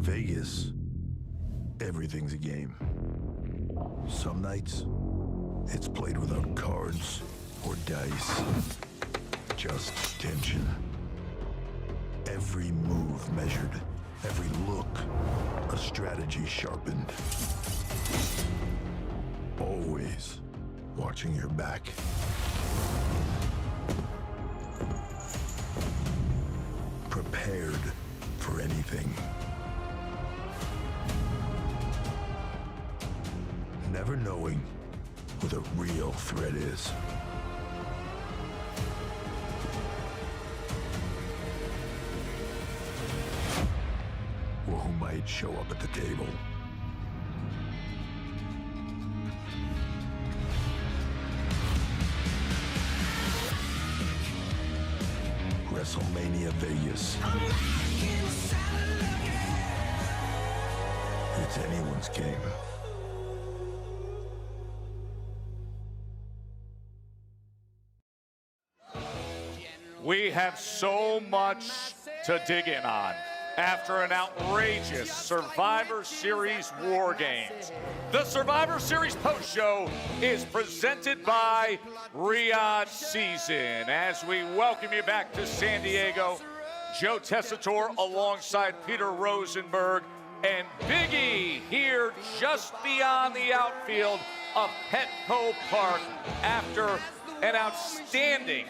Vegas, everything's a game. Some nights, it's played without cards or dice. Just tension. Every move measured, every look, a strategy sharpened. Always watching your back. Prepared for anything. Never knowing who the real threat is. Or who might show up at the table. WrestleMania Vegas. It's anyone's game. We have so much to dig in on after an outrageous Survivor Series War Games. The Survivor Series post show is presented by Riyadh Season. As we welcome you back to San Diego, Joe Tessitore alongside Peter Rosenberg and Big E here just beyond the outfield of Petco Park after an outstanding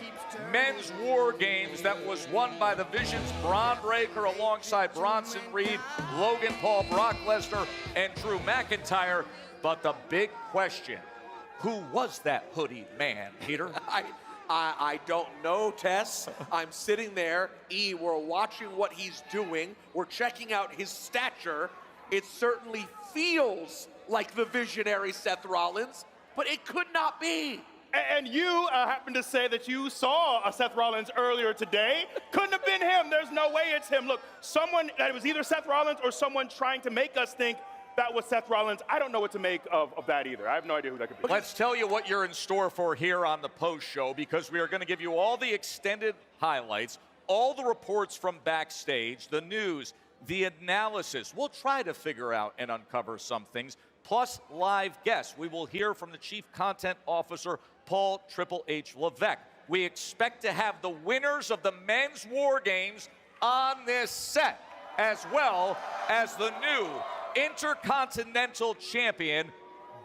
men's War Games that was won by the Vision's Bron Breakker alongside Bronson Reed, Logan Paul, Brock Lesnar, and Drew McIntyre. But the big question, who was that hooded man, Peter? I don't know, Tess. I'm sitting there. We're watching what he's doing. We're checking out his stature. It certainly feels like the visionary Seth Rollins, but it could not be. And you happened to say that you saw Seth Rollins earlier today. Couldn't have been him. There's no way it's him. Look, someone, that was either Seth Rollins or someone trying to make us think that was Seth Rollins. I don't know what to make of that either. I have no idea who that could be. Let's tell you what you're in store for here on the post show, because we are going to give you all the extended highlights, all the reports from backstage, the news, the analysis. We'll try to figure out and uncover some things, plus live guests. We will hear from the Chief Content Officer, Paul Triple H Levesque. We expect to have the winners of the men's War Games on this set, as well as the new Intercontinental Champion,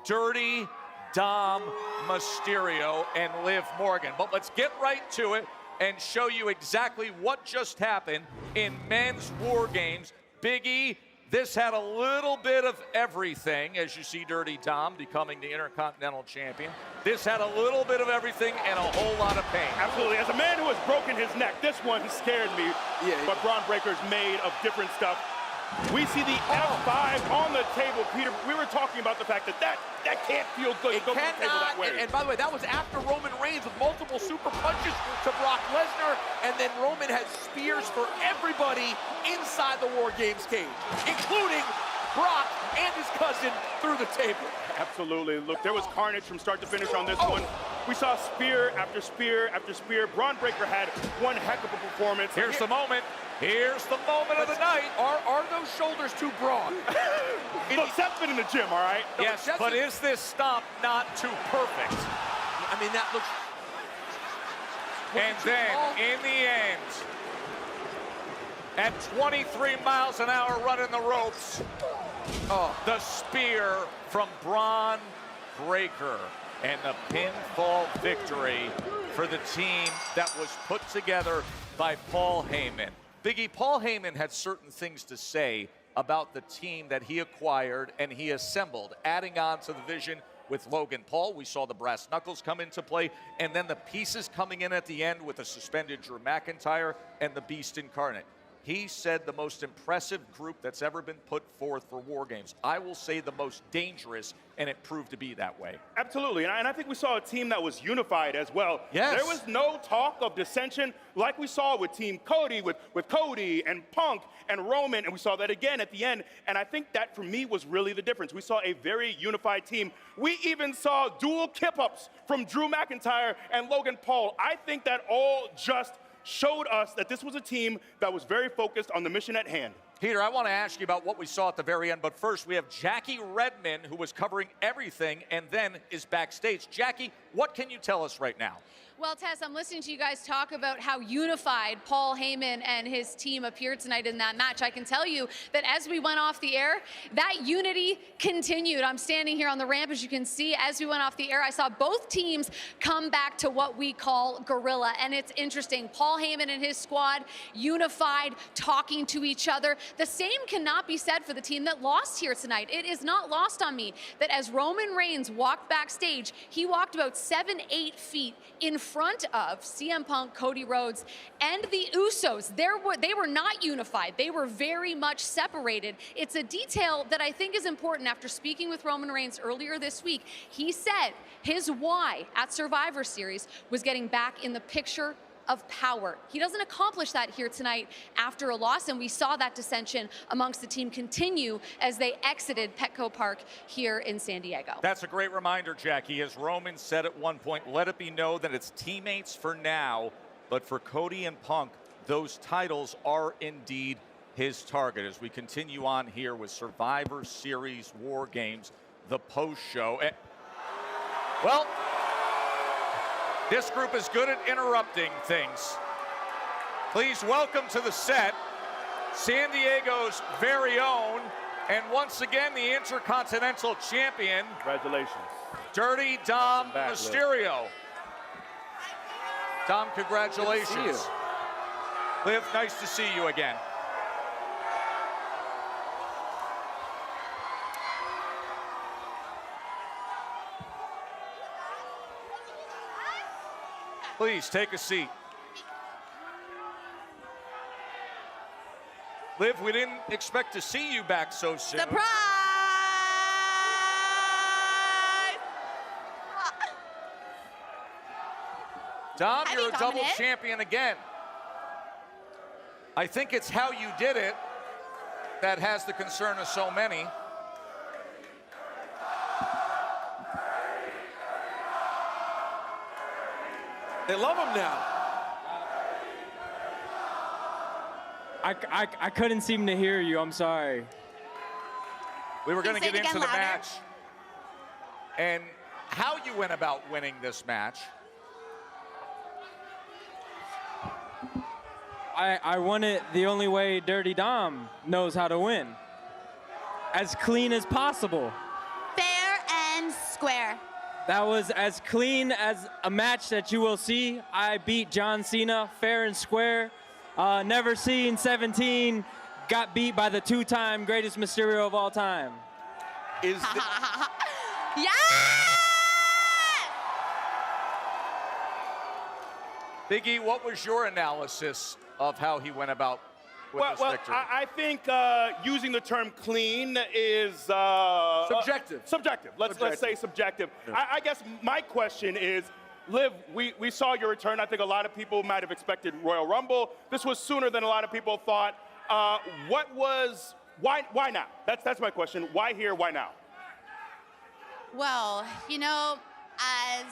Dirty Dom Mysterio and Liv Morgan. But let's get right to it and show you exactly what just happened in men's War Games. Big E, this had a little bit of everything, as you see Dirty Dom becoming the Intercontinental Champion. This had a little bit of everything and a whole lot of pain. Absolutely. As a man who has broken his neck, this one scared me. Yeah. But Bron Breakker's made of different stuff. We see the F5 on the table, Peter. We were talking about the fact that can't feel good. It cannot. And by the way, that was after Roman Reigns with multiple super punches to Brock Lesnar, and then Roman had spears for everybody inside the War Games cage, including Brock and his cousin through the table. Absolutely. Look, there was carnage from start to finish on this one. We saw spear after spear after spear. Bron Breakker had one heck of a performance. Here's the moment. Here's the moment of the night. Are those shoulders too broad? Look, Seth's been in the gym, all right? Yes, but is this stomp not too perfect? I mean, that looks... And then, in the end, at 23 miles an hour running the ropes, the spear from Bron Breakker and the pinfall victory for the team that was put together by Paul Heyman. Biggie, Paul Heyman had certain things to say about the team that he acquired and he assembled, adding on to the vision with Logan Paul. We saw the brass knuckles come into play, and then the pieces coming in at the end with the suspended Drew McIntyre and the Beast Incarnate. He said the most impressive group that's ever been put forth for War Games. I will say the most dangerous, and it proved to be that way. Absolutely, and I think we saw a team that was unified as well. Yes. There was no talk of dissension like we saw with Team Cody, with Cody and Punk and Roman, and we saw that again at the end, and I think that for me was really the difference. We saw a very unified team. We even saw dual kip-ups from Drew McIntyre and Logan Paul. I think that all just showed us that this was a team that was very focused on the mission at hand. Peter, I want to ask you about what we saw at the very end, but first we have Jackie Redmond, who was covering everything and then is backstage. Jackie, what can you tell us right now? Well, Tess, I'm listening to you guys talk about how unified Paul Heyman and his team appeared tonight in that match. I can tell you that as we went off the air, that unity continued. I'm standing here on the ramp, as you can see. As we went off the air, I saw both teams come back to what we call gorilla, and it's interesting. Paul Heyman and his squad unified, talking to each other. The same cannot be said for the team that lost here tonight. It is not lost on me that as Roman Reigns walked backstage, he walked about 7-8 feet in front of CM Punk, Cody Rhodes, and the Usos. They were not unified. They were very much separated. It's a detail that I think is important. After speaking with Roman Reigns earlier this week, he said his why at Survivor Series was getting back in the picture of power. He doesn't accomplish that here tonight after a loss, and we saw that dissension amongst the team continue as they exited Petco Park here in San Diego. That's a great reminder, Jackie. As Roman said at one point, let it be known that it's teammates for now, but for Cody and Punk, those titles are indeed his target. As we continue on here with Survivor Series War Games, the post show. Well, this group is good at interrupting things. Please welcome to the set San Diego's very own, and once again the Intercontinental Champion. Congratulations. Dirty Dom Back, Mysterio. Dom, congratulations. Good to see Liv, nice to see you again. Please take a seat. Liv, we didn't expect to see you back so soon. Surprise! Dom, Hi, you're a double Dominic. champion again. I think it's how you did it that has the concern of so many. They love him now. I couldn't seem to hear you. I'm sorry. We were going to Can you get say it into the again louder? match and how you went about winning this match. I won it the only way Dirty Dom knows how to win. As clean as possible. Fair and square. That was as clean as a match that you will see. I beat John Cena fair and square. Never seen 17. Got beat by the two-time greatest Mysterio of all time. Is the, Yes! Big E, what was your analysis of how he went about with this victory? I think using the term clean is Subjective. Subjective. Let's say subjective. Yeah. I guess my question is, Liv, we saw your return. I think a lot of people might have expected Royal Rumble. This was sooner than a lot of people thought. Why now? That's my question. Why here? Why now? Well, you know, as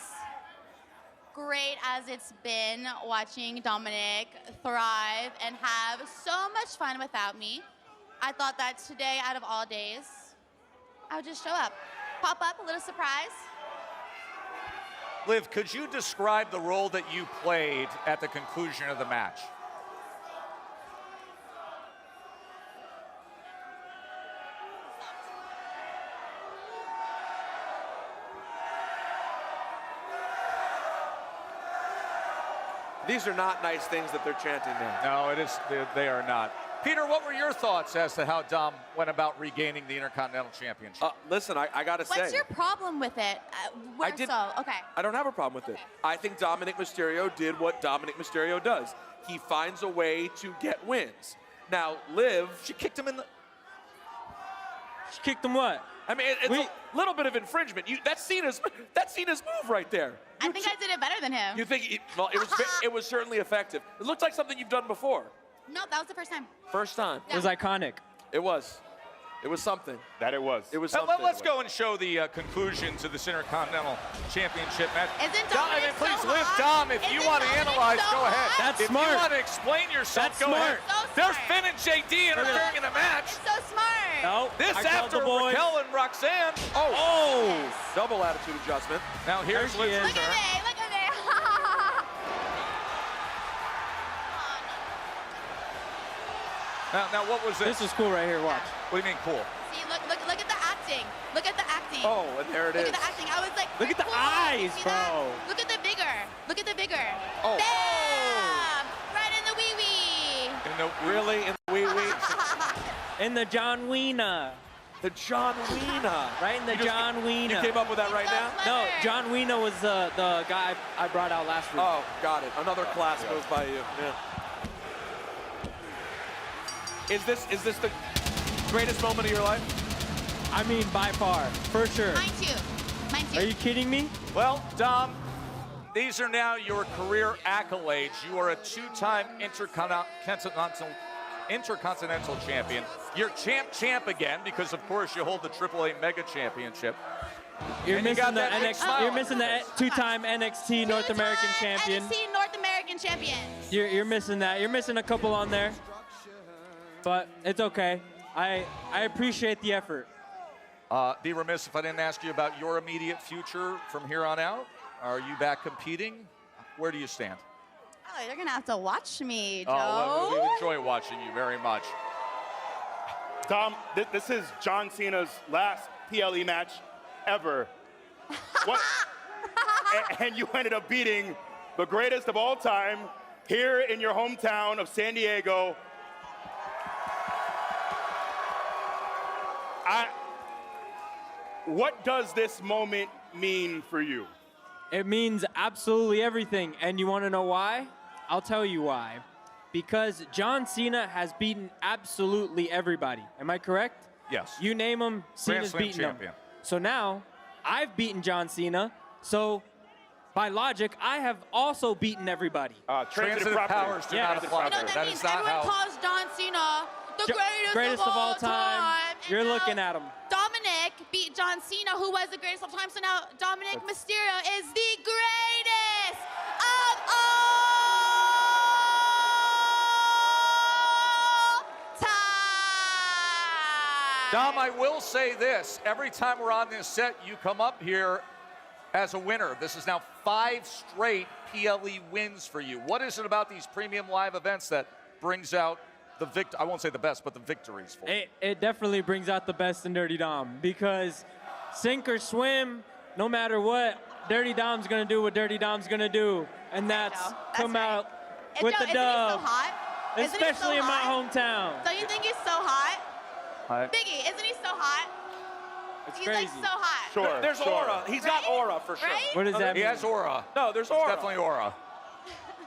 great as it's been watching Dominic thrive and have so much fun without me, I thought that today, out of all days, I would just show up. Pop up, a little surprise. Liv, could you describe the role that you played at the conclusion of the match? these are not nice things that they're chanting now. No, it is. They are not. Peter, what were your thoughts as to how Dom went about regaining the Intercontinental Championship? Listen, I gotta say. What's your problem with it? Okay. I don't have a problem with it. I think Dominic Mysterio did what Dominic Mysterio does. He finds a way to get wins. Now, Liv, She kicked him in the. She kicked him what? I mean, it's a little bit of infringement. That's Cena's move right there. I think I did it better than him. You think? Well, it was certainly effective. It looked like something you've done before. No, that was the first time. First time. It was iconic. It was. It was something. That it was. It was Now, something. let's go and show the conclusion to this Intercontinental Championship match. Isn't Dom, Dominic and please so live, hot? Dom. If you Isn't want to Dominic analyze, so go ahead. hot? That's if smart. you want to explain yourself, That's go smart. ahead. So There's smart. Finn and JD interfering in the match. So smart. No. This I called after the boys. Raquel and Roxanne. Oh. Double attitude adjustment. Now here's There she Liz. is. Look at me. Look at me. Now what was this? This is cool right here. Watch. What do you mean cool? See, look at the acting. Look at the acting. Oh, and there it Look is. at the acting. I was like, Look at the cool. You eyes, see that? bro. Look at the vigor. Look at the vigor. Oh. Bam! Right in the wee wee. In the, Really? In the wee-wee? In the John Wiener. The John Wiener. Right in the John Wiener. You came up with that right So now? No, clever. John Wiener was the guy I brought out last week. Oh, got it. Another class goes by you. Yeah. Is this the greatest moment of your life? I mean, by far, for sure. Mine too. Mine too. Are you kidding me? well, Dom, these are now your career accolades. You are a two-time intercontinental champion. You're champ again because, of course, you hold the AAA Mega Championship. You're And you missing got the that big smile. You're missing the two-time NXT North American Two-time champion. NXT North American champion. You're missing that. You're missing a couple on there, but it's okay. I appreciate the effort. Be remiss if I didn't ask you about your immediate future from here on out. Are you back competing? Where do you stand? Oh, you're gonna have to watch me, Joe. Oh, we enjoy watching you very much. Dom, this is John Cena's last PLE match ever. What? And you ended up beating the greatest of all time here in your hometown of San Diego. What does this moment mean for you? It means absolutely everything. And you want to know why? I'll tell you why. Because John Cena has beaten absolutely everybody. Am I correct? Yes. You name him, Cena's Slam beaten champion. him. So now, I've beaten John Cena. So by logic, I have also beaten everybody. Transitive property. powers do not apply. You know, there. that That means is not everyone how. calls John Cena the greatest of all time. And You're now looking at him. Dominic beat John Cena, who was the greatest of all time. So now Dominic Mysterio is the greatest of all time. Dom, I will say this. Every time we're on this set, you come up here as a winner. This is now 5 straight PLE wins for you. What is it about these premium live events that brings out the I won't say the best, but the victories for you? It definitely brings out the best in Dirty Dom because sink or swim, no matter what, Dirty Dom's gonna do what Dirty Dom's gonna do, and that's That's come right. out And with Joe, the isn't he so dub, hot? Isn't he so especially in my hot? hometown. Don't you think he's so hot? Hi. Biggie, isn't he so hot? It's He's crazy. like so hot. Sure. There's sure. aura. He's got Right? aura for sure. Right? What does that He mean? has aura. No, there's aura. Definitely aura.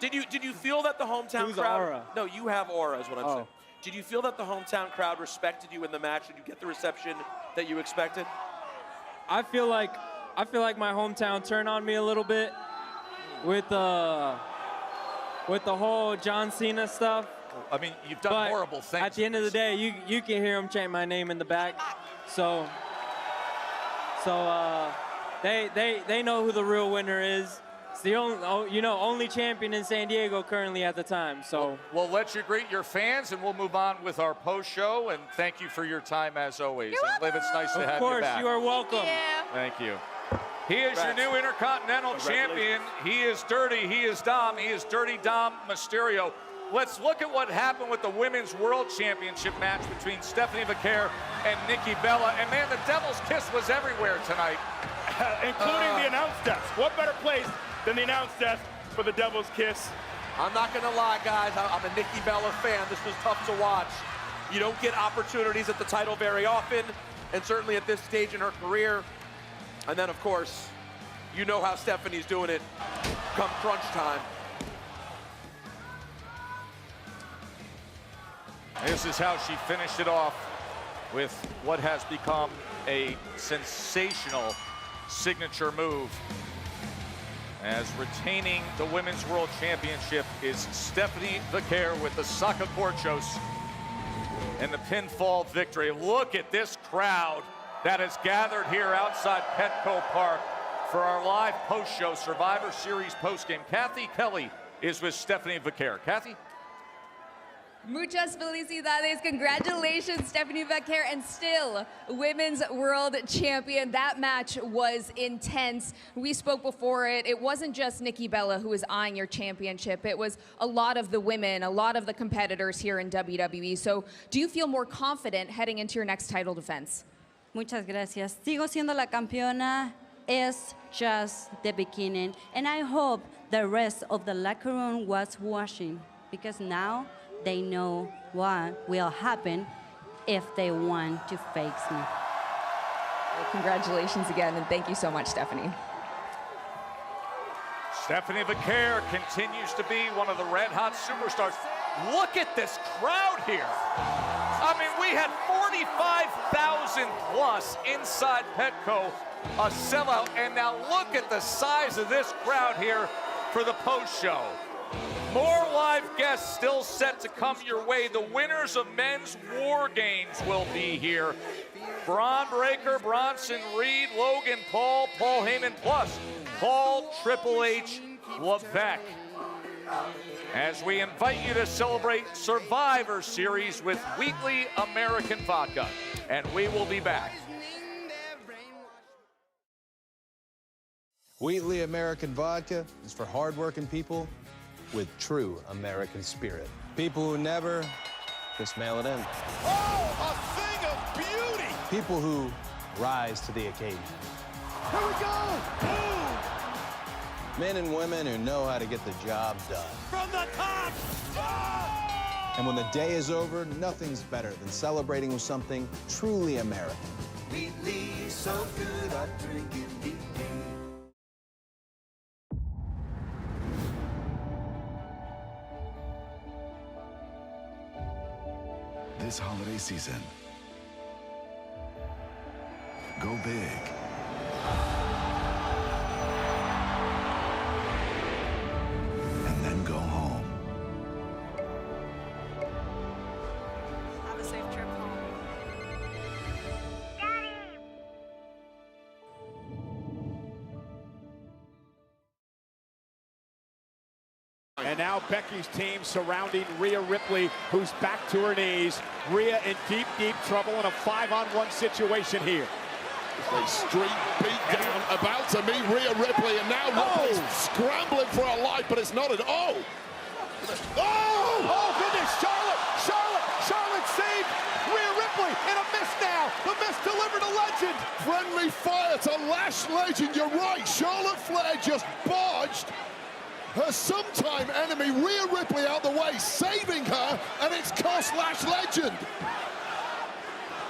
Did you feel that the hometown Who's crowd? aura? No, you have aura, is what I'm Oh. saying. Did you feel that the hometown crowd respected you in the match? Did you get the reception that you expected? I feel like my hometown turned on me a little bit with the whole John Cena stuff. I mean, you've done But horrible things. at the end of the day, you can hear him chant my name in the back. So they know who the real winner is. It's the only champion in San Diego currently at the time. So We'll let you greet your fans, and we'll move on with our post show. And thank you for your time as always. You're And Liv, it's nice to of have course you back. you are welcome. Yeah. Thank you. He is your Congrats. new Intercontinental Champion. He is Dirty. He is Dom. He is Dirty Dom Mysterio. Let's look at what happened with the Women's World Championship match between Stephanie Vaquer and Nikki Bella. And man, the Devil's Kiss was everywhere tonight. Including the announce desk. What better place than the announce desk for the Devil's Kiss? I'm not gonna lie, guys. I'm a Nikki Bella fan. This was tough to watch. You don't get opportunities at the title very often, and certainly at this stage in her career. And then, of course, you know how Stephanie's doing it come crunch time. This is how she finished it off with what has become a sensational signature move. As retaining the Women's World Championship is Stephanie Vaquer with the Sacacorchos. and the pinfall victory. Look at this crowd that has gathered here outside Petco Park for our live post-show Survivor Series postgame. Kathy Kelly is with Stephanie Vaquer. Kathy? Muchas felicidades. Congratulations, Stephanie Vaquer, and still Women's World Champion. That match was intense. We spoke before it. It wasn't just Nikki Bella who was eyeing your championship. It was a lot of the women, a lot of the competitors here in WWE. So do you feel more confident heading into your next title defense? Muchas gracias. Sigo siendo la campeona. It's just the beginning. And I hope the rest of the locker room was watching, because now they know what will happen if they want to face me. Well, congratulations again, and thank you so much, Stephanie. Stephanie Vaquer continues to be one of the red-hot superstars. Look at this crowd here. I mean, we had 45,000 plus inside Petco, a sellout, and now look at the size of this crowd here for the post-show. More live guests still set to come your way. The winners of Men's War Games will be here. Braun Breaker, Bronson Reed, Logan Paul, Paul Heyman, plus Paul Triple H Levesque. As we invite you to celebrate Survivor Series with Wheatley American Vodka. And we will be back. Wheatley American Vodka is for hardworking people with true American spirit. People who never just mail it in. Oh, a thing of beauty! People who rise to the occasion. Here we go! Boom! Men and women who know how to get the job done. From the top! Oh! And when the day is over, nothing's better than celebrating with something truly American. Wheatley, so good, I drink it deep. This holiday season, go big. And then go home. Have a safe trip home. And now Becky's team surrounding Rhea Ripley, who's back to her knees. Rhea in deep, deep trouble in a 5-on-1 situation here. A street beat down about to meet Rhea Ripley, and now Ripley's scrambling for her life, but it's not an oh! Oh, goodness, Charlotte saved Rhea Ripley in a miss now. The miss delivered a legend. Friendly fire to Lash Legend, you're right. Charlotte Flair just barged her sometime enemy Rhea Ripley out the way, saving her, and it's cost Lash Legend.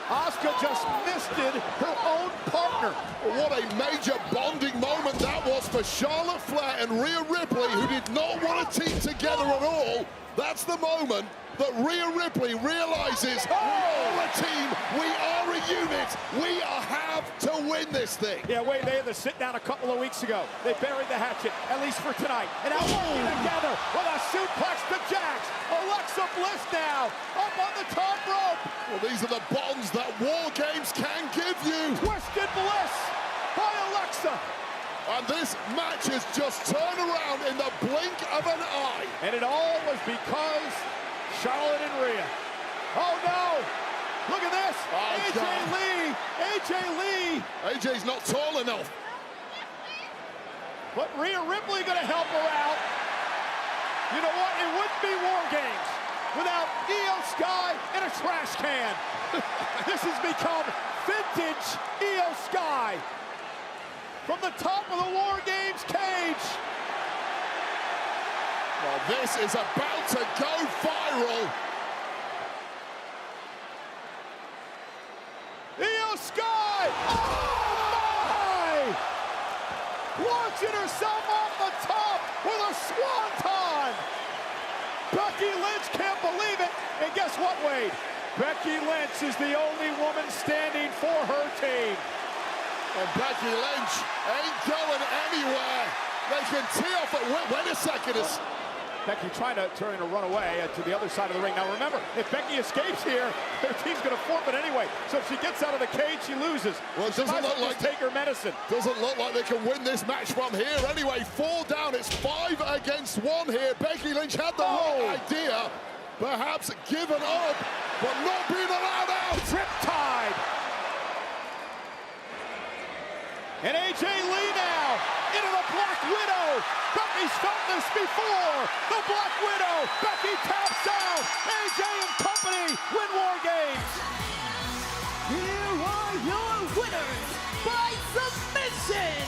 Asuka just misted her own partner. What a major bonding moment that was for Charlotte Flair and Rhea Ripley, who did not want to team together at all. That's the moment that Rhea Ripley realizes we are a team, we are a unit, we have to win this thing. Yeah, wait, they had to sit down a couple of weeks ago. They buried the hatchet, at least for tonight. And now working together with a suplex to Jax. Alexa Bliss now, up on the top rope. Well, these are the bonds that War Games can give you. Twisted Bliss by Alexa. And this match has just turned around in the blink of an eye. And it all was because Charlotte and Rhea. Oh no! Look at this! AJ Lee! AJ's not tall enough. But Rhea Ripley gonna help her out. You know what? It wouldn't be War Games without Io Sky in a trash can. This has become vintage Io Sky. From the top of the War Games cage. Well, this is about to go viral. Io Sky! Oh my! Launching herself off the top with a swanton! Becky Lynch can't believe it. And guess what, Wade? Becky Lynch is the only woman standing for her team. And Becky Lynch ain't going anywhere. They can tee off at wait a second. Becky trying to turn and run away to the other side of the ring. Now remember, if Becky escapes here, her team's going to forfeit anyway. So if she gets out of the cage, she loses. Well, it doesn't look like take her medicine. Doesn't look like they can win this match from here. Anyway, 4 down. It's 5 against 1 here. Becky Lynch had the right idea. Perhaps given up, but not being allowed out. Triptide. And AJ Lee now into the Black Widow. Becky's felt this before. The Black Widow. Becky taps out. AJ and company win War Games. Here are your winners by submission.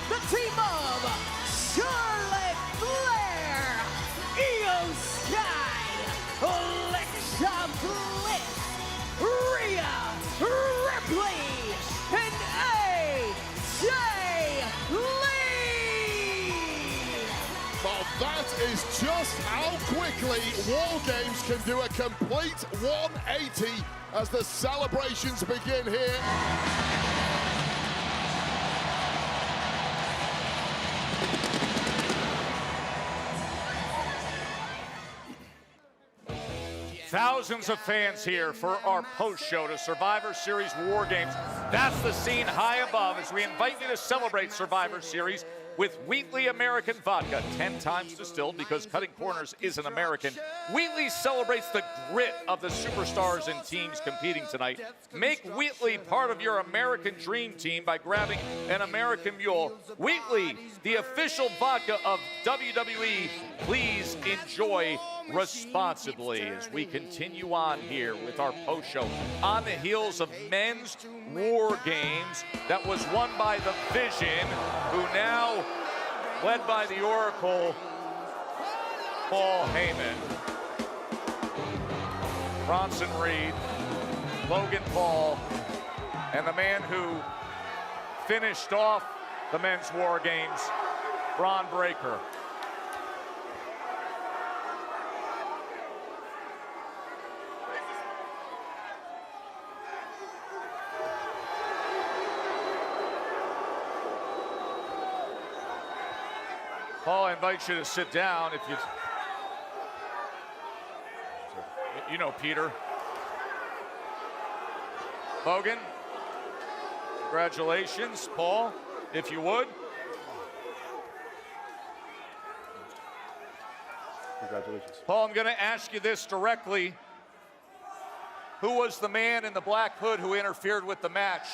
The team of Charlotte Flair, Io Sky, Alexa Bliss, Rhea Ripley, and AJ Lee. Well, that is just how quickly War Games can do a complete 180 as the celebrations begin here. Thousands of fans here for our post-show to Survivor Series War Games. That's the scene high above as we invite you to celebrate Survivor Series with Wheatley American Vodka, 10 times distilled because cutting corners isn't American. Wheatley celebrates the grit of the superstars and teams competing tonight. Make Wheatley part of your American dream team by grabbing an American Mule. Wheatley, the official vodka of WWE. Please enjoy responsibly as we continue on here with our post show on the heels of men's War Games that was won by the Vision, who now led by the Oracle Paul Heyman, Bronson Reed, Logan Paul, and the man who finished off the men's War Games, Bron Breakker. Paul, I invite you to sit down if you know Peter. Logan, congratulations. Paul, if you would. Congratulations. Paul, I'm going to ask you this directly. Who was the man in the black hood who interfered with the match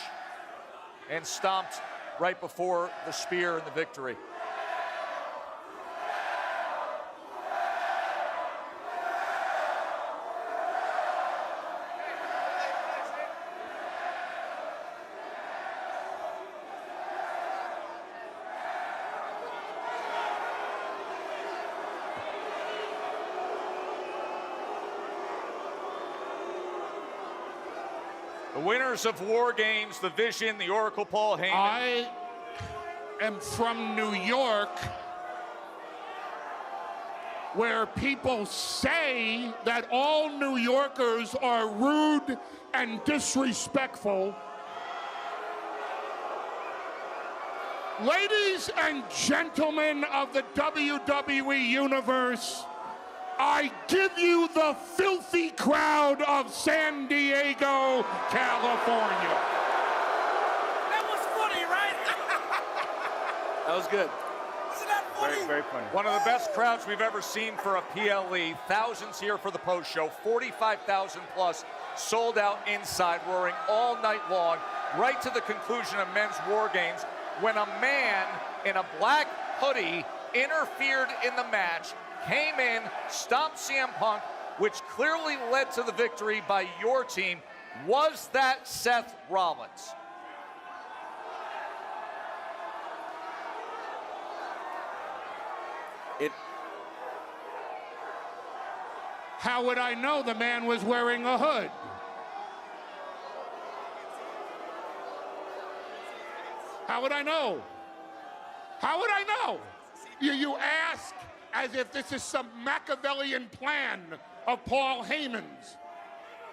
and stomped right before the spear and the victory? The winners of War Games, the Vision, the Oracle Paul Heyman. I am from New York, where people say that all New Yorkers are rude and disrespectful. Ladies and gentlemen of the WWE Universe, I give you the filthy crowd of San Diego, California. That was funny, right? That was good. Isn't that funny? Very, very funny. One of the best crowds we've ever seen for a PLE. Thousands here for the post show. 45,000 plus sold out inside, roaring all night long, right to the conclusion of men's War Games, when a man in a black hoodie interfered in the match, came in, stopped CM Punk, which clearly led to the victory by your team. Was that Seth Rollins? How would I know the man was wearing a hood? How would I know? How would I know? You ask as if this is some Machiavellian plan of Paul Heyman's.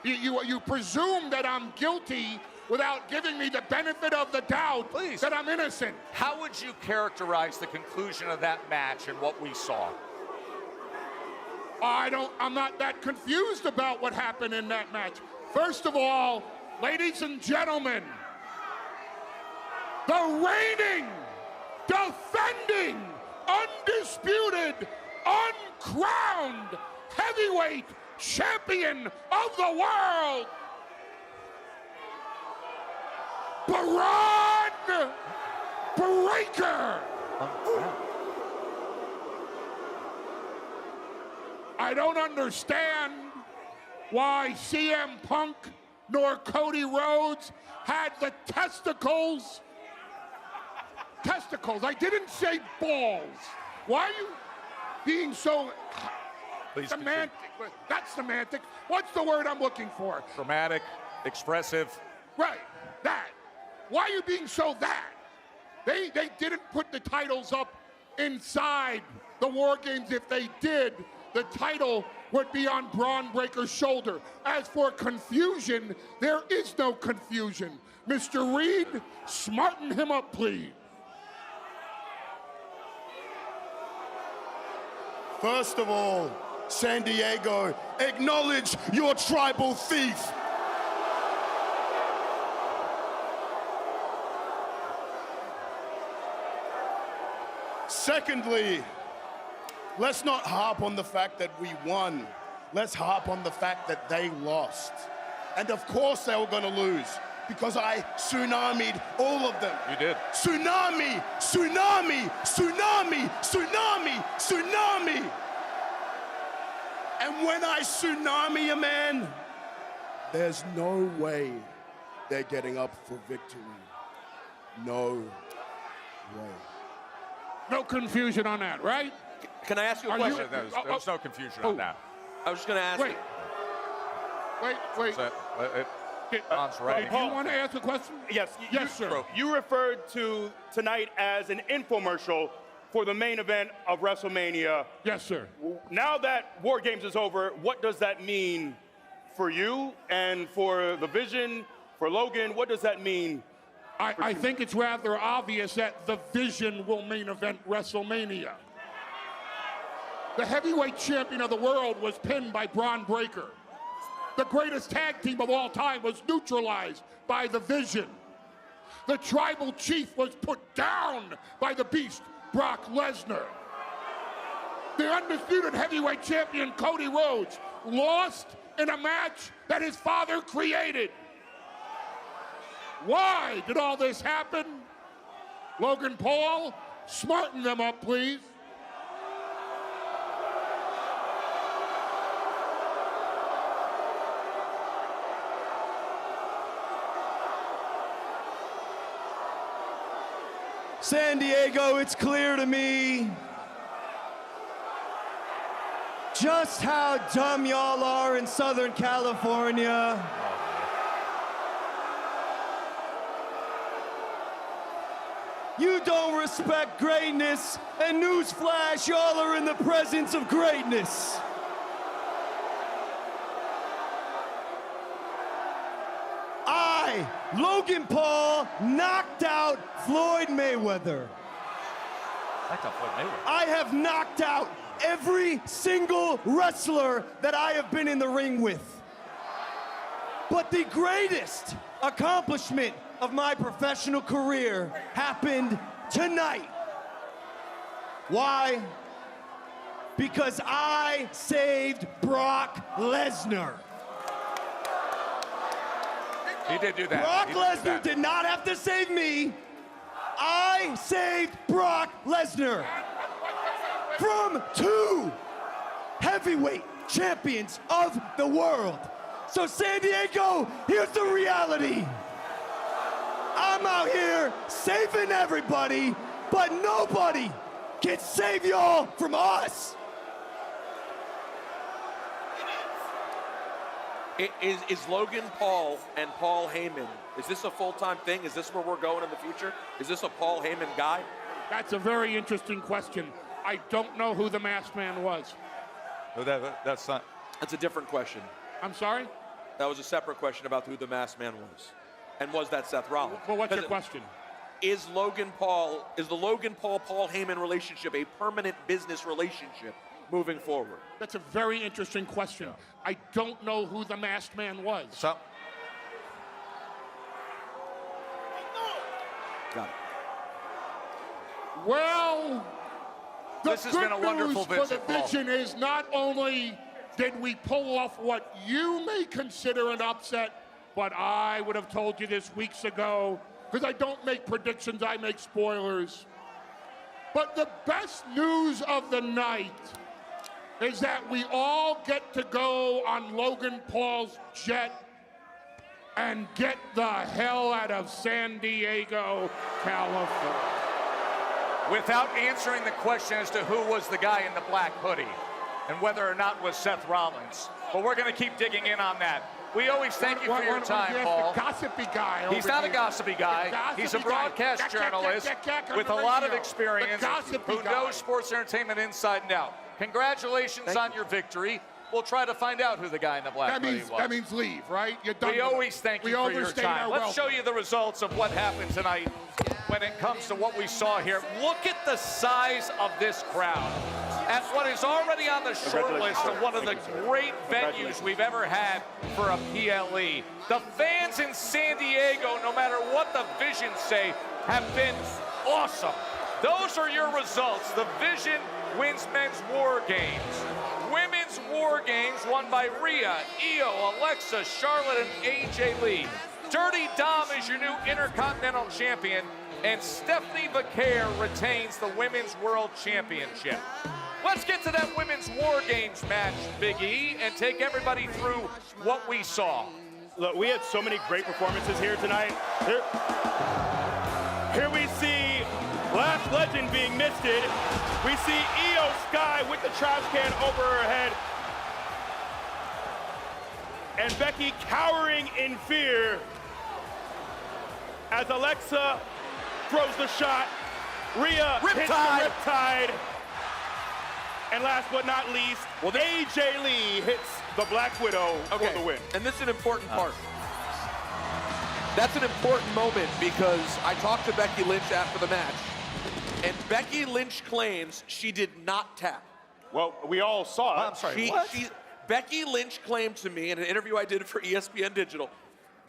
You presume that I'm guilty without giving me the benefit of the doubt. Please. That I'm innocent. How would you characterize the conclusion of that match and what we saw? I'm not that confused about what happened in that match. First of all, ladies and gentlemen, the reigning, defending, undisputed, uncrowned heavyweight champion of the world, Bron Breakker. I don't understand why CM Punk nor Cody Rhodes had the testicles. I didn't say balls. Why are you being so semantic? That's semantic. What's the word I'm looking for? Dramatic, expressive. Right, that. Why are you being so that? They didn't put the titles up inside the War Games. If they did, the title would be on Bron Breakker's shoulder. As for confusion, there is no confusion. Mr. Reed, smarten him up, please. First of all, San Diego, acknowledge your tribal thief. Secondly, let's not harp on the fact that we won. Let's harp on the fact that they lost. And of course they were gonna lose because I tsunami'd all of them. You did. Tsunami, tsunami, tsunami, tsunami, tsunami. And when I tsunami a man, there's no way they're getting up for victory. No way. No confusion on that, right? Can I ask you a question? There's no confusion on that. I was just going to ask. Wait. Don's right. Paul, Do you want to ask a question? Yes, sir. You referred to tonight as an infomercial for the main event of WrestleMania. Yes, sir. Now that War Games is over, what does that mean for you and for the Vision, for Logan? What does that mean? I think it's rather obvious that the Vision will main event WrestleMania. The heavyweight champion of the world was pinned by Bron Breakker. The greatest tag team of all time was neutralized by the Vision. The tribal chief was put down by the beast, Brock Lesnar. The undisputed heavyweight champion, Cody Rhodes, lost in a match that his father created. Why did all this happen? Logan Paul, smarten them up, please. San Diego, it's clear to me just how dumb y'all are in Southern California. You don't respect greatness, and newsflash, y'all are in the presence of greatness. Logan Paul knocked out Floyd Mayweather. I have knocked out every single wrestler that I have been in the ring with. But the greatest accomplishment of my professional career happened tonight. Why? Because I saved Brock Lesnar. He did do that. Brock Lesnar did not have to save me. I saved Brock Lesnar from 2 heavyweight champions of the world. So San Diego, here's the reality. I'm out here saving everybody, but nobody can save y'all from us. Is Logan Paul and Paul Heyman, is this a full-time thing? Is this where we're going in the future? Is this a Paul Heyman guy? That's a very interesting question. I don't know who the masked man was. That's not. That's a different question. I'm sorry? That was a separate question about who the masked man was. And was that Seth Rollins? Well, what's your question? Is the Logan Paul, Paul Heyman relationship a permanent business relationship? moving forward? That's a very interesting question. I don't know who the masked man was. So, Got it. Well, the This has good been a wonderful news for visit, the Paul. Vision is not only did we pull off what you may consider an upset, but I would have told you this weeks ago, because I don't make predictions, I make spoilers. But the best news of the night is that we all get to go on Logan Paul's jet and get the hell out of San Diego, California. without answering the question as to who was the guy in the black hoodie and whether or not was Seth Rollins. But we're going to keep digging in on that. We always thank you for your time, Paul. The gossipy guy. He's not a gossipy guy. He's a broadcast journalist with a lot of experience who knows sports entertainment inside and out. Congratulations on your victory. We'll try to find out who the guy in the black hoodie was. That means leave, right? You're done. We always thank you for your time. Let's show you the results of what happened tonight when it comes to what we saw here. Look at the size of this crowd. At what is already on the short list of one of the great venues we've ever had for a PLE. The fans in San Diego, no matter what the Vision say, have been awesome. Those are your results. The Vision wins men's war games. Women's war games won by Rhea, Io, Alexa, Charlotte, and AJ Lee. Dirty Dom is your new Intercontinental Champion, and Stephanie Vaquer retains the Women's World Championship. Let's get to that Women's War Games match, Big E, and take everybody through what we saw. Look, we had so many great performances here tonight. Here we see Last Legend being misted. We see Io Sky with the trash can over her head. And Becky cowering in fear as Alexa throws the shot. Rhea hits the Riptide. And last but not least, AJ Lee hits the Black Widow for the win. And this is an important part. That's an important moment because I talked to Becky Lynch after the match, and Becky Lynch claims she did not tap. Well, we all saw it. I'm sorry, what? Becky Lynch claimed to me in an interview I did for ESPN Digital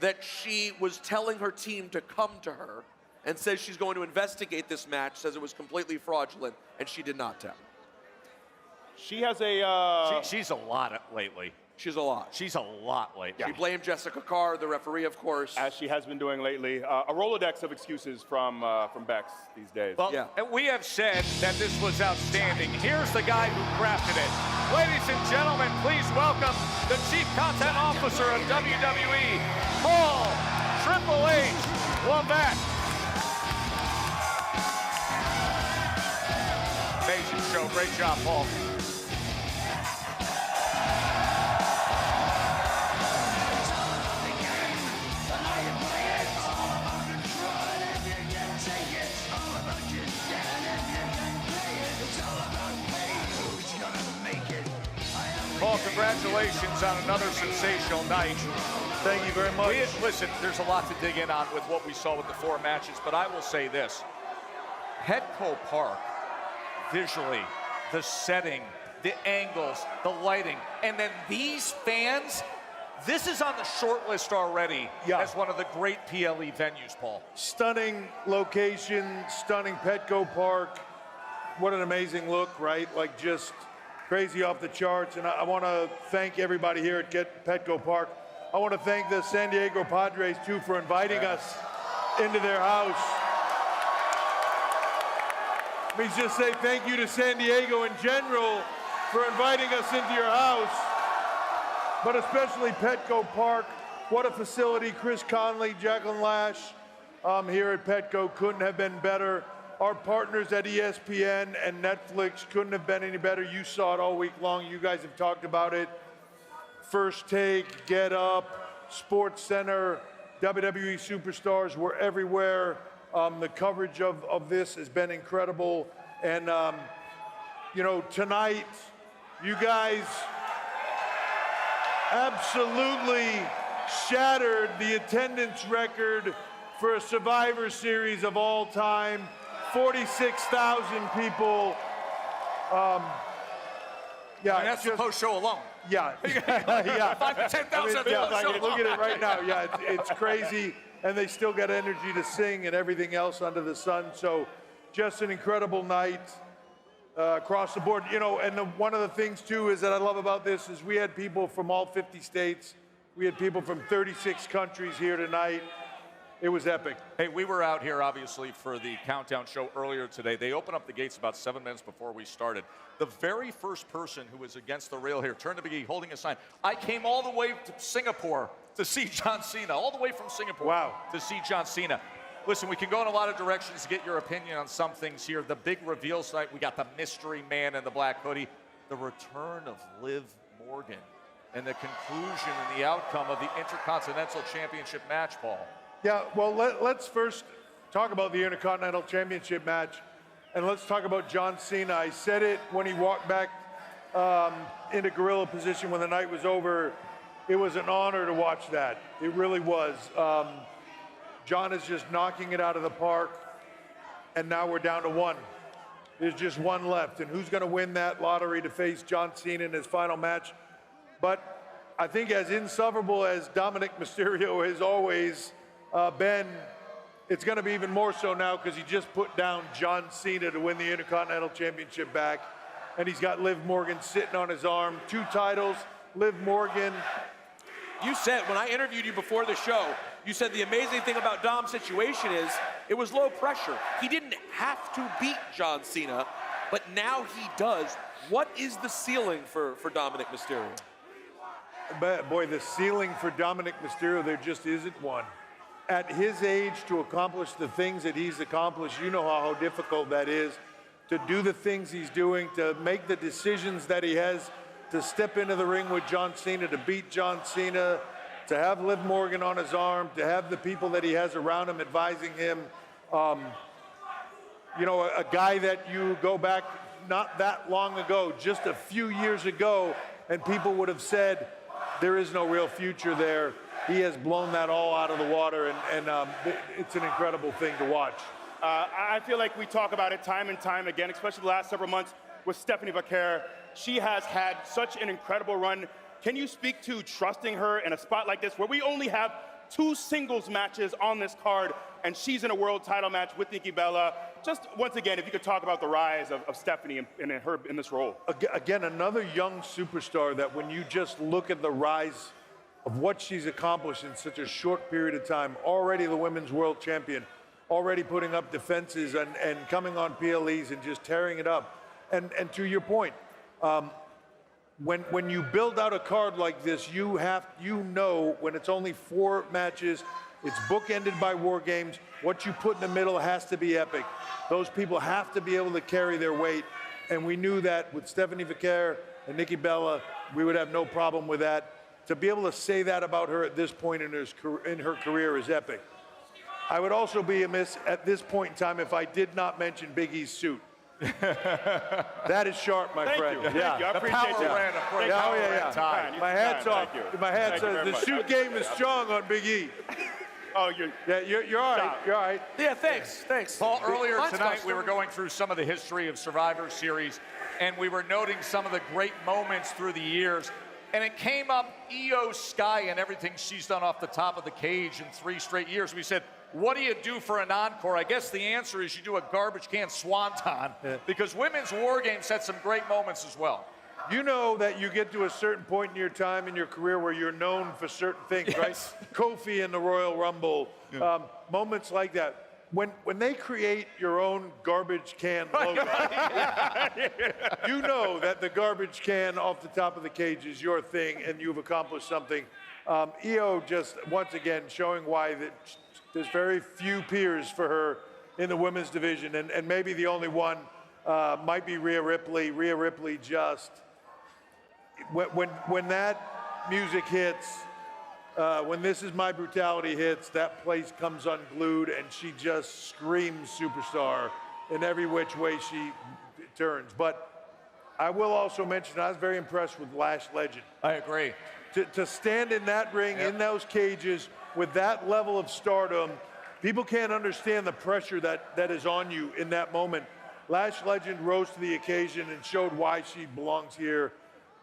that she was telling her team to come to her and says she's going to investigate this match, says it was completely fraudulent, and she did not tap. She has a... She's a lot lately. She's a lot. She's a lot lately. She blamed Jessica Carr, the referee, of course. As she has been doing lately. A Rolodex of excuses from Bex these days. Well, we have said that this was outstanding. Here's the guy who crafted it. Ladies and gentlemen, please welcome the Chief Content Officer of WWE, Paul Triple H Levesque. Amazing show. Great job, Paul. Paul, congratulations on another sensational night. Thank you very much. Listen, there's a lot to dig in on with what we saw with the 4 matches, but I will say this. Petco Park, visually, the setting, the angles, the lighting, and then these fans, this is on the short list already as one of the great PLE venues, Paul. Stunning location, stunning Petco Park. What an amazing look, right? Like just crazy off the charts. And I want to thank everybody here at Petco Park. I want to thank the San Diego Padres, too, for inviting us into their house. Let me just say thank you to San Diego in general for inviting us into your house, but especially Petco Park. What a facility. Chris Conley, Jacqueline Lash here at Petco couldn't have been better. Our partners at ESPN and Netflix couldn't have been any better. You saw it all week long. You guys have talked about it. First Take, Get Up, Sports Center, WWE Superstars, we're everywhere. The coverage of this has been incredible. And, you know, tonight, you guys absolutely shattered the attendance record for a Survivor Series of all time. 46,000 people. Yeah, I mean, that's the post show alone. Yeah, yeah. 5,000 to 10,000 yeah, post show look alone. at it right now. Yeah, it's crazy, and they still got energy to sing and everything else under the sun. So, just an incredible night across the board. You know, and one of the things too is that I love about this is we had people from all 50 states. We had people from 36 countries here tonight. It was epic. Hey, we were out here, obviously, for the countdown show earlier today. They opened up the gates about 7 minutes before we started. The very first person who was against the rail here turned to Big E holding a sign. I came all the way to Singapore to see John Cena, all the way from Singapore to see John Cena. Listen, we can go in a lot of directions to get your opinion on some things here. The big reveal tonight, we got the mystery man in the black hoodie, the return of Liv Morgan, and the conclusion and the outcome of the Intercontinental Championship match, Paul. Yeah, well, let's first talk about the Intercontinental Championship match, and let's talk about John Cena. I said it when he walked back into gorilla position when the night was over. It was an honor to watch that. It really was. John is just knocking it out of the park, and now we're down to one. There's just one left, and who's going to win that lottery to face John Cena in his final match? But I think as insufferable as Dominic Mysterio has always been, it's going to be even more so now because he just put down John Cena to win the Intercontinental Championship back, and he's got Liv Morgan sitting on his arm. 2 titles, Liv Morgan. You said, when I interviewed you before the show, you said the amazing thing about Dom's situation is it was low pressure. He didn't have to beat John Cena, but now he does. What is the ceiling for Dominic Mysterio? But boy, the ceiling for Dominic Mysterio, there just isn't one. At his age, to accomplish the things that he's accomplished, you know how difficult that is. To do the things he's doing, to make the decisions that he has, to step into the ring with John Cena, to beat John Cena, to have Liv Morgan on his arm, to have the people that he has around him advising him. You know, a guy that you go back not that long ago, just a few years ago, and people would have said, there is no real future there. He has blown that all out of the water, and it's an incredible thing to watch. I feel like we talk about it time and time again, especially the last several months with Stephanie Vaquer. She has had such an incredible run. Can you speak to trusting her in a spot like this where we only have 2 singles matches on this card and she's in a world title match with Nikki Bella? Just once again, if you could talk about the rise of Stephanie and her in this role. Again, another young superstar that when you just look at the rise of what she's accomplished in such a short period of time, already the women's world champion, already putting up defenses and coming on PLEs and just tearing it up. And to your point, when you build out a card like this, you know when it's only 4 matches, it's bookended by War Games, what you put in the middle has to be epic. Those people have to be able to carry their weight, and we knew that with Stephanie Vaquer and Nikki Bella, we would have no problem with that. To be able to say that about her at this point in her career is epic. I would also be amiss at this point in time if I did not mention Big E's suit. That is sharp, my friend. Thank you. I appreciate power that. brand, of course. Yeah. My hat's off. My hat says the suit game is strong on Big E. Oh, you're all right. You're all right. Yeah, thanks. Paul, earlier tonight we were going through some of the history of Survivor Series, and we were noting some of the great moments through the years. And it came up, Io Sky and everything she's done off the top of the cage in 3 straight years. We said, what do you do for an encore? I guess the answer is you do a garbage can swanton, because women's War Games had some great moments as well. You know that you get to a certain point in your time in your career where you're known for certain things, right? Kofi in the Royal Rumble, moments like that. When they create your own garbage can logo, you know that the garbage can off the top of the cage is your thing and you've accomplished something. Io just, once again, showing why that there's very few peers for her in the women's division, and maybe the only one might be Rhea Ripley. Rhea Ripley just, when that music hits, when This Is My Brutality hits, that place comes unglued and she just screams superstar in every which way she turns. But I will also mention, I was very impressed with Lash Legend. I agree. To stand in that ring, in those cages, with that level of stardom, people can't understand the pressure that is on you in that moment. Lash Legend rose to the occasion and showed why she belongs here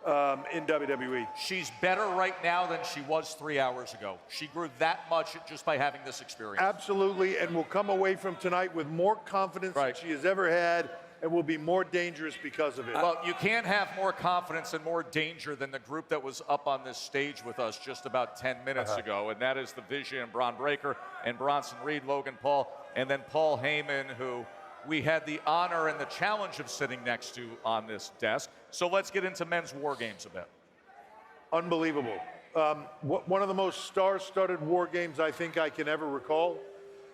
in WWE. She's better right now than she was 3 hours ago. She grew that much just by having this experience. Absolutely, and will come away from tonight with more confidence than she has ever had, and will be more dangerous because of it. Well, you can't have more confidence and more danger than the group that was up on this stage with us just about 10 minutes ago, and that is the Vision and Braun Breaker and Bronson Reed, Logan Paul, and then Paul Heyman, who we had the honor and the challenge of sitting next to on this desk. So let's get into men's war games a bit. Unbelievable. One of the most star-studded war games I think I can ever recall.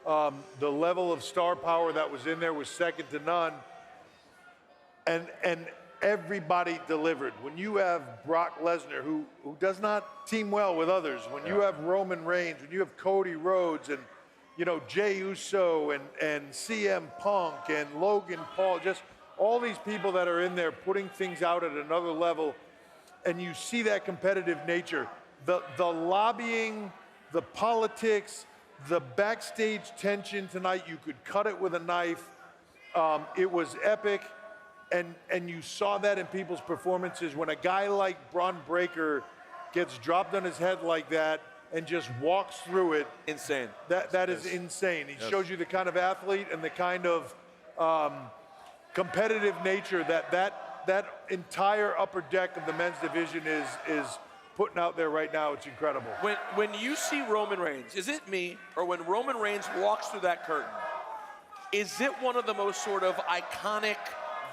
The level of star power that was in there was second to none. And everybody delivered. When you have Brock Lesnar, who does not team well with others, when you have Roman Reigns, when you have Cody Rhodes, and Jey Uso and CM Punk and Logan Paul, just all these people that are in there putting things out at another level, and you see that competitive nature. The lobbying, the politics, the backstage tension tonight, you could cut it with a knife. It was epic. And you saw that in people's performances when a guy like Braun Breaker gets dropped on his head like that and just walks through it. Insane. That is insane. He shows you the kind of athlete and the kind of competitive nature that entire upper deck of the men's division is putting out there right now. It's incredible. When you see Roman Reigns, is it me, or when Roman Reigns walks through that curtain, is it one of the most sort of iconic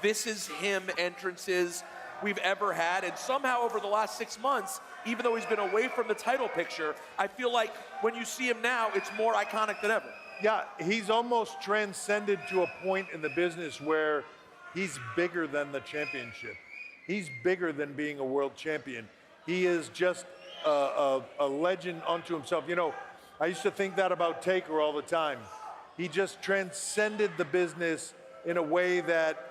"this is him" entrances we've ever had? And somehow over the last 6 months, even though he's been away from the title picture, I feel like when you see him now, it's more iconic than ever. Yeah, he's almost transcended to a point in the business where he's bigger than the championship. He's bigger than being a world champion. He is just a legend unto himself. I used to think that about Taker all the time. He just transcended the business in a way that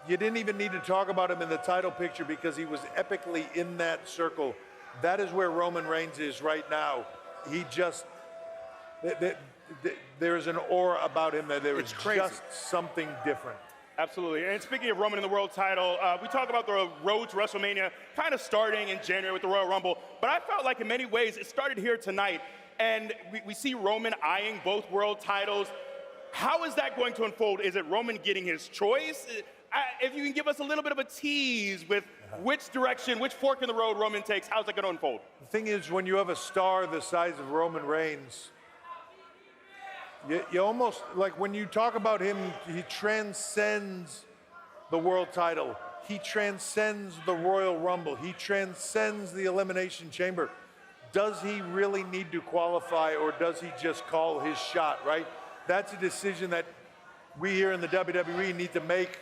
you didn't even need to talk about him in the title picture because he was epically in that circle. That is where Roman Reigns is right now. He just, there is an aura about him that there is just something different. Absolutely. And speaking of Roman in the world title, we talk about the road to WrestleMania kind of starting in January with the Royal Rumble, but I felt like in many ways it started here tonight, and we see Roman eyeing both world titles. How is that going to unfold? Is it Roman getting his choice? If you can give us a little bit of a tease with which direction, which fork in the road Roman takes, how's that going to unfold? The thing is, when you have a star the size of Roman Reigns, you almost, like when you talk about him, he transcends the world title. He transcends the Royal Rumble. He transcends the Elimination Chamber. Does he really need to qualify, or does he just call his shot, right? That's a decision that we here in the WWE need to make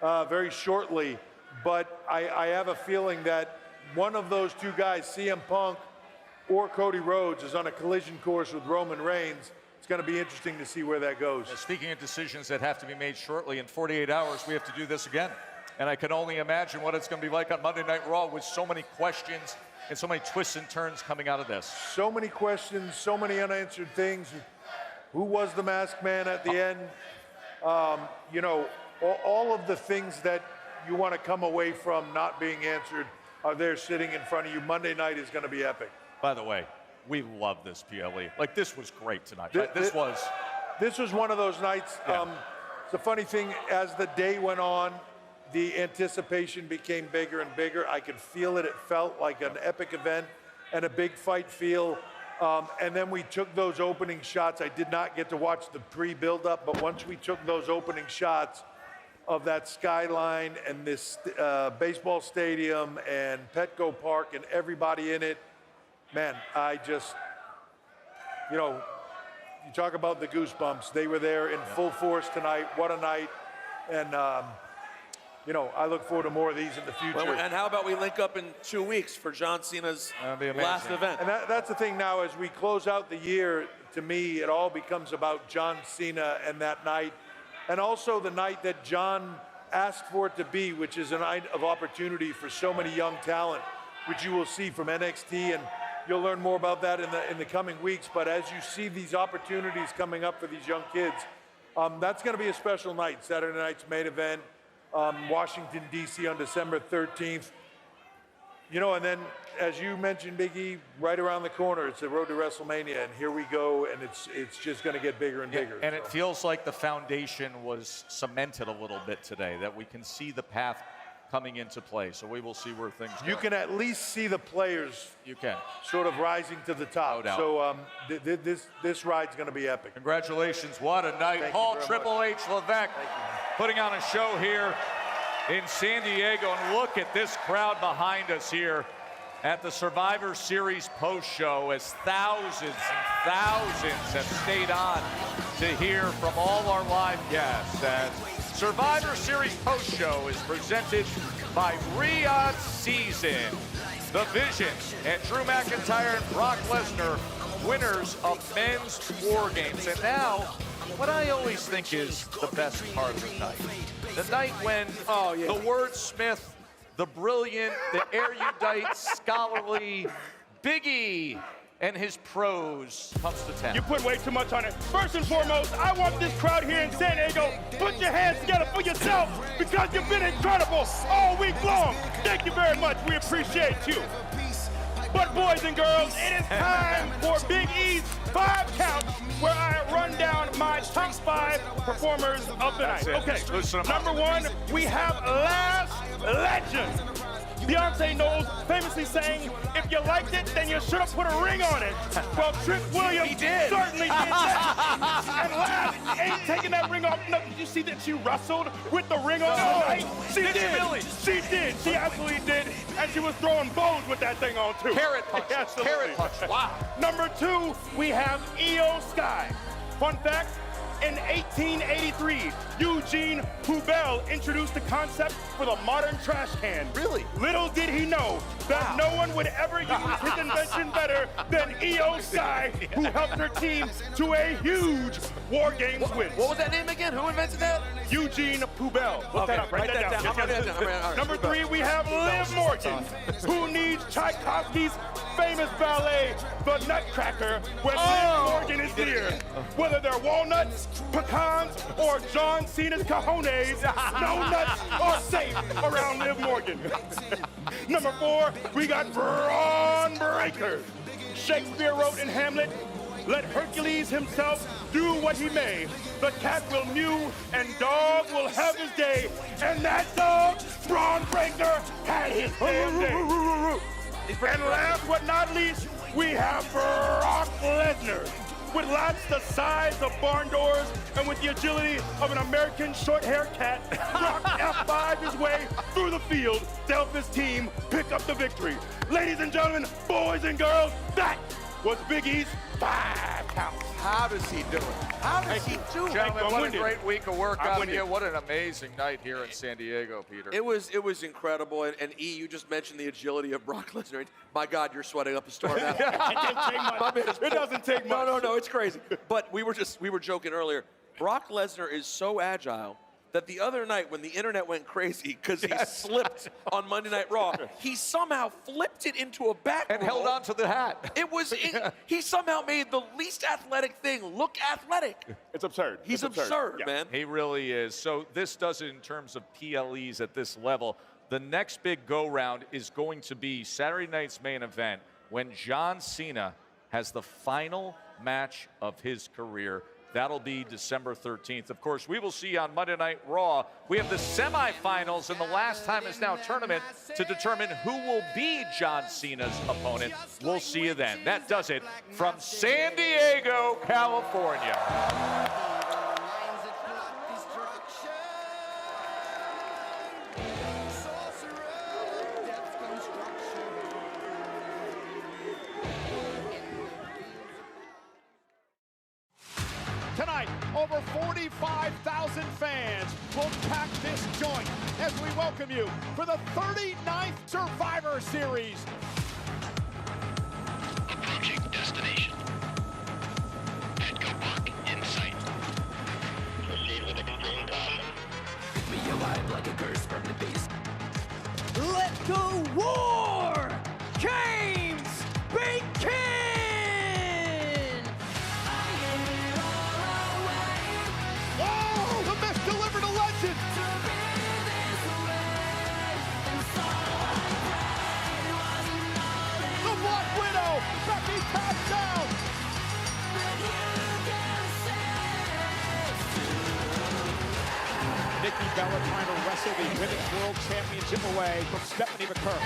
very shortly, but I have a feeling that one of those two guys, CM Punk or Cody Rhodes, is on a collision course with Roman Reigns. It's going to be interesting to see where that goes. Speaking of decisions that have to be made shortly, in 48 hours we have to do this again. And I can only imagine what it's going to be like on Monday Night Raw with so many questions and so many twists and turns coming out of this. So many questions, so many unanswered things. Who was the masked man at the end? All of the things that you want to come away from not being answered are there sitting in front of you. Monday night is going to be epic. By the way, we love this PLE. Like, this was great tonight. This was one of those nights. Yeah. The funny thing, as the day went on, the anticipation became bigger and bigger. I could feel it. It felt like an epic event and a big fight feel. And then we took those opening shots. I did not get to watch the pre-build-up, but once we took those opening shots of that skyline and this baseball stadium and Petco Park and everybody in it, man, I just, you talk about the goosebumps. They were there in full force tonight. What a night. And, I look forward to more of these in the future. Well, and how about we link up in 2 weeks for John Cena's last event? And that's the thing now, as we close out the year, to me, it all becomes about John Cena and that night. And also the night that John asked for it to be, which is a night of opportunity for so many young talent, which you will see from NXT, and you'll learn more about that in the coming weeks. But as you see these opportunities coming up for these young kids, that's going to be a special night. Saturday night's main event, Washington, D.C. on December 13th. You know, and then, as you mentioned, Big E, right around the corner, it's the road to WrestleMania, and here we go, and it's just going to get bigger and bigger. And it feels like the foundation was cemented a little bit today, that we can see the path coming into play. So we will see where things go. You can at least see the players You can. sort of rising to the top. No doubt. So this ride's going to be epic. Congratulations. What a night. Thank you Paul very Triple H Levesque putting on a show here in San Diego. And look at this crowd behind us here at the Survivor Series post-show as thousands and thousands have stayed on to hear from all our live guests. As Survivor Series post-show is presented by Riyadh Season, The Vision, and Drew McIntyre and Brock Lesnar, winners of men's War Games. And now, what I always think is the best part of the night. The night when the wordsmith, the brilliant, the erudite, scholarly Big E and his pros comes to town. You put way too much on it. First and foremost, I want this crowd here in San Diego, put your hands together for yourself because you've been incredible all week long. Thank you very much. We appreciate you. But boys and girls, it is time for Big E's 5 Count, where I run down my top 5 performers of the night. Okay, number 1, we have Last Legend. Beyonce Knowles famously saying, if you liked it, then you should have put a ring on it. Well, Trick Williams certainly did that. And Last ain't taking that ring off. No, did you see that she wrestled with the ring on tonight? She did. She did. She absolutely did. And she was throwing bows with that thing on, too. Carrot punch. Carrot punch. Wow. Number 2, we have Io Sky. Fun fact, in 1883, Eugene Poubelle introduced the concept for the modern trash can. Really? Little did he know that no one would ever use his invention better than Io Sky, who helped her team to a huge War Games win. What was that name again? Who invented that? Eugene Poubelle. Look that up. Write that down. I'm writing that down. All right. Number 3, we have Liv Morgan, who needs Tchaikovsky's famous ballet, The Nutcracker, when Liv Morgan is here. Whether they're walnuts, pecans, or John Cena's cojones, no nuts are safe around Liv Morgan. Number 4, we got Braun Breaker. Shakespeare wrote in Hamlet, let Hercules himself do what he may. The cat will mew and dog will have his day. And that dog, Braun Breaker, had his damn day. And last but not least, we have Brock Lesnar. With lats the size of barn doors and with the agility of an American short-haired cat, Brock F5 his way through the field to help his team pick up the victory. Ladies and gentlemen, boys and girls, that was Big E's 5 Counts. How does he do it? How does he do it? Gentlemen, what a great week of work out of you. What an amazing night here in San Diego, Peter. It was incredible. And E, you just mentioned the agility of Brock Lesnar. My God, you're sweating up a storm now. It doesn't take much. No, it's crazy. But we were joking earlier. Brock Lesnar is so agile that the other night when the internet went crazy because he slipped on Monday Night Raw, he somehow flipped it into a back and held on to the hat. He somehow made the least athletic thing look athletic. It's absurd. He's absurd, man. He really is. So this does it in terms of PLEs at this level. The next big go-round is going to be Saturday night's main event when John Cena has the final match of his career. That'll be December 13th. Of course, we will see on Monday Night Raw. We have the semifinals in the Last Time Is Now tournament to determine who will be John Cena's opponent. We'll see you then. That does it from San Diego, California. Tonight, over 45,000 fans will pack this joint as we welcome you for the 39th Survivor Series. Approaching destination. Edgar Park in sight. Proceed with extreme caution. Me alive like a curse from the beast. Let the war games begin! Oh, the Miss delivered a legend! Nikki Bella trying to wrestle the Women's World Championship away from Stephanie McCurry.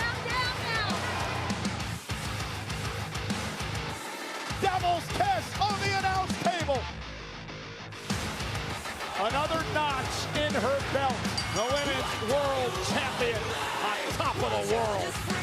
Devil's kiss on the announce table. Another notch in her belt. The Women's World Champion on top of the world.